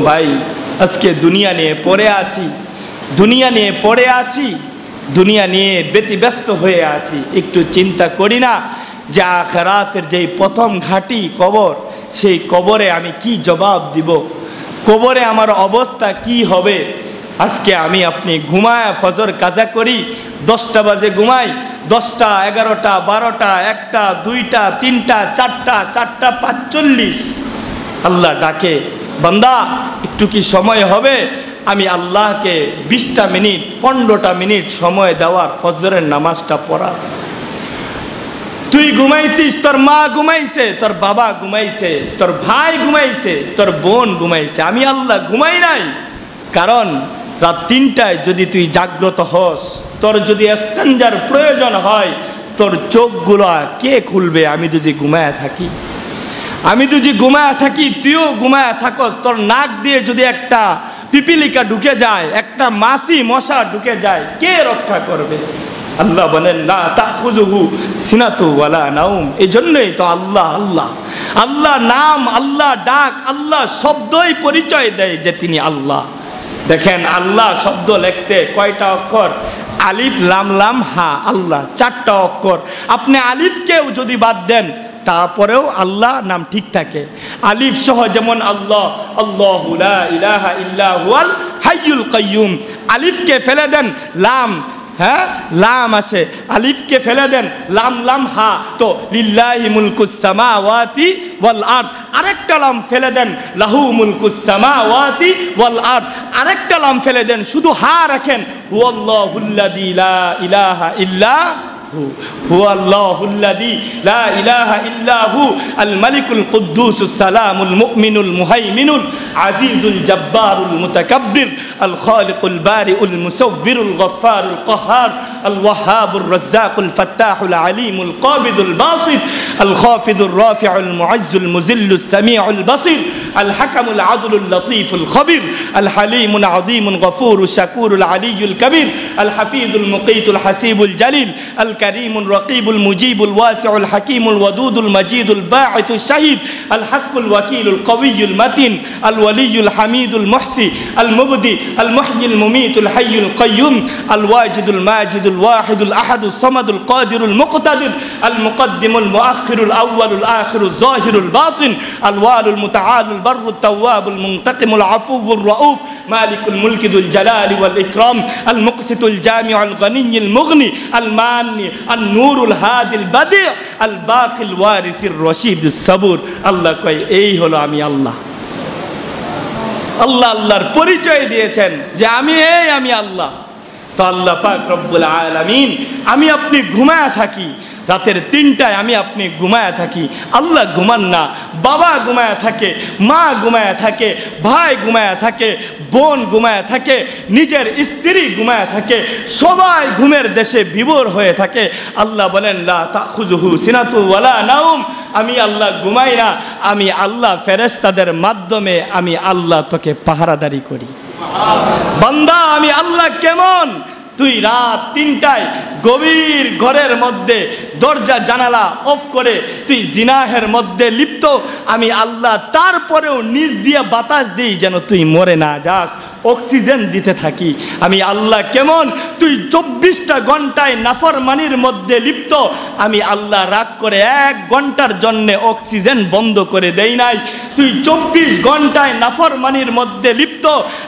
ভাই, আজকে দুনিয়া নিয়ে পড়ে আছি, দুনিয়া নিয়ে পড়ে আছি, দুনিয়া নিয়ে ব্যতিব্যস্ত হয়ে আছি। একটু চিন্তা করি না যে আখিরাতের যেই প্রথম ঘাঁটি কবর, সেই কবরে আমি কি জবাব দিব, কবরে আমার অবস্থা কি হবে। আজকে আমি আপনি ঘুমায় ফজর কাজা করি, 10টা বাজে ঘুমাই, 10টা 11টা 12টা 1টা 2টা 3টা 4টা 4:45 আল্লাহ ডাকে, বান্দা একটু কি সময় হবে? আমি আল্লাহকে 20টা মিনিট 15টা মিনিট সময় দেওয়ার, ফজরের নামাজটা পড়া। তুই ঘুমাইছিস, তোর মা ঘুমাইছে, তোর বাবা ঘুমাইছে, তোর ভাই ঘুমাইছে, তোর বোন ঘুমাইছে, আমি আল্লাহ ঘুমাই নাই। কারণ রাত 3টায় যদি তুই জাগ্রত হস, তোর যদি ইস্তেঞ্জার প্রয়োজন হয়, তোর চোখগুলো কে খুলবে? আমি যদি ঘুমায়া থাকি, আমি যদি ঘুমায়া থাকি, তুইও ঘুমায়া থাকস, তোর নাক দিয়ে যদি একটা পিপিলিকা ঢুকে যায়, একটা মাছি মশা ঢুকে যায়, কে রক্ষা করবে? আল্লাহ বলেন লা তাখুযুহু সিনাতু ওয়ালা নাওম। এই জন্যই তো আল্লাহ আল্লাহ আল্লাহ নাম, আল্লাহ ডাক, আল্লাহ শব্দই পরিচয় দেয় যে তিনি আল্লাহ। দেখেন আল্লাহ শব্দ লিখতে কয়টা অক্ষর? আলিফ লাম লাম হা, আল্লাহ 4টা অক্ষর। আপনি আলিফকেও যদি বাদ দেন, তারপরেও আল্লাহ নাম ঠিক থাকে। আলিফ সহ যেমন আল্লাহ, আল্লাহু লা ইলাহা ইল্লা হুয়াল হাইয়ুল কাইয়ুম। আলিফকে ফেলে দেন, লাম, হ্যাঁ লাম আসে, আলিফকে ফেলে দেন, লাম লাম হা, তো লিল্লাহি মুলকুস সামাওয়াতি ওয়াল আরদ। আরেকটা লাম ফেলে দেন, লাহু মুলকুস সামাওয়াতি ওয়াল আরদ। আরেকটা লাম ফেলে দেন, শুধু হা রাখেন, হুয়াল্লাহুল্লাযী লা ইলাহা ইল্লা هو الله الذي لا إله إلا هو الملك القدوس السلام المؤمن المهيمن العزيز الجبار المتكبر الخالق البارئ المصور الغفار القهار الوهاب الرزاق الفتاح العليم القابض الباسط الخافض الرافع المعز المذل السميع البصير الحكم العدل اللطيف الخبير الحليم العظيم الغفور الشكور العلي الكبير الحفيظ المقيت الحسيب الجليل الكريم الرقيب المجيب الواسع الحكيم الودود المجيد الباعث الشهيد الحق الوكيل القوي المتين الولي الحميد المحصي المبدي المحيي المميت الحي القيوم الواجد الماجد الواحد الأحد الصمد القادر المقتدر المقدم المؤخر الأول الآخر الظاهر الباطن الوال المتعال البر التواب المنتقم العفو الرؤوف مالك الملك ذو الجلال والإكرام المقسط الجامع الغني المغني الماني النور الهادي البديع الباقي الوارث الرشيد الصبور। আল্লাহ কয় এই হলো আমি আল্লাহ। আল্লাহ আল্লাহর পরিচয় দিয়েছেন যে আমি আল্লাহ। তো আল্লাহ পাক রব্বুল আলামিন, আমি আপনি ঘুমায়া থাকি, রাতের 3টায় আমি আপনি ঘুমায়া থাকি, আল্লাহ ঘুমান না। বাবা ঘুমায়া থাকে, মা ঘুমায়া থাকে, ভাই ঘুমায়া থাকে, বোন ঘুমায়া থাকে, নিজের স্ত্রী ঘুমায়া থাকে, সবাই ঘুমের দেশে বিভোর হয়ে থাকে। আল্লাহ বলেন লা তাখুযুহু সিনাতু ওয়ালা নাওম। আমি আল্লাহ ঘুমাই না, আমি আল্লাহ ফেরেশতাদের মাধ্যমে আমি আল্লাহ তোকে পাহারাদারি করি। বান্দা আমি আল্লাহ কেমন? তুই রাত 3টায় গভীর ঘরের মধ্যে দরজা জানালা অফ করে তুই জিনাহের মধ্যে লিপ্ত, আমি আল্লাহ তারপরেও নিজ দিয়ে বাতাস দিই যেন তুই মরে না যাস, অক্সিজেন দিতে থাকি। আমি আল্লাহ কেমন? তুই 24টা ঘন্টায় নাফরমানির মধ্যে লিপ্ত, আমি আল্লাহ রাগ করে 1 ঘন্টার জন্য অক্সিজেন বন্ধ করে দেই নাই। তুই 24 ঘন্টায় নাফরমানির মধ্যে লিপ্ত,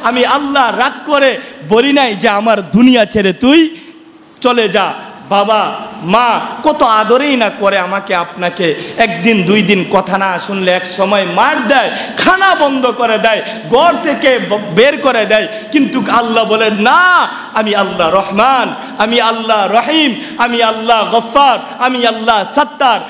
আমি আল্লাহ রাগ করে বলি নাই যে আমার দুনিয়া ছেড়ে তুই চলে যা। বাবা মা কত আদরেই না করে আমাকে আপনাকে, 1 দিন 2 দিন কথা না শুনলে এক সময় মার দেয়, খানা বন্ধ করে দেয়, ঘর থেকে বের করে দেয়। কিন্তু আল্লাহ বলেন না, আমি আল্লাহ রহমান, আমি আল্লাহ রহিম, আমি আল্লাহ গফফার, আমি আল্লাহ সত্তার।